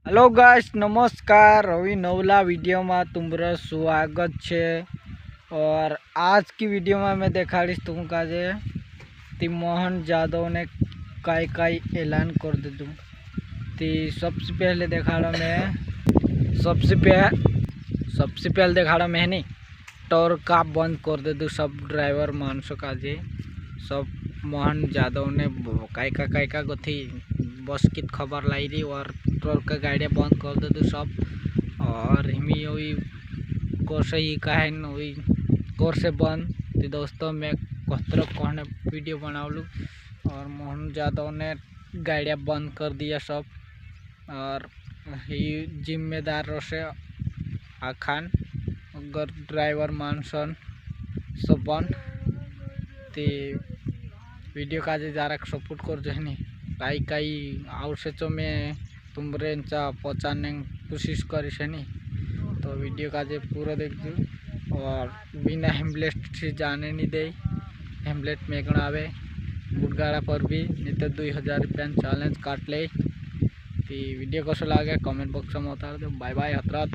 Hello guys, नमस्कार। Ravi नवला video में तुम्हारा स्वागत है। और आज की वीडियो में मैं दिखाड़ीश तुमका जे ती मोहन यादव ने काई काई ऐलान कर दे दूँ। ती सबसे पहले दिखाड़ा मैं सबसे पहले दिखाड़ा मैं नहीं टोरका बंद कर दे दूँ सब ड्राइवर मानसों का जे सब मोहन यादव ने काई का गथी बस की खबर लाई दी और ट्रोल का गाड़ियाँ बंद कर दे दो सब। और हिमी वही कोर्स ही कहे वही कोर्स से बंद तो दोस्तों मैं कहतर कहने वीडियो बना लूँ। और मोहन यादव ने गाड़ियाँ बंद कर दिया सब। और ही जिम्मेदार से आखान अगर ड्राइवर मानसन सब बंद ते वीडियो का जरा सपोर्ट कर जो है काई काई आवश्यक तो मैं तुमरे पहुँचाने कोशिश करीश है तो वीडियो का जे पूरा देख दो। और बिना हेमलेट से जाने नहीं दे, हेमलेट में आवे बुटगाड़ा पर भी नहीं तो 2000 रुपया चैलेंज काट ले। तो वीडियो कैसा लगे कमेंट बॉक्स में बता दो। Bye bye हतरात।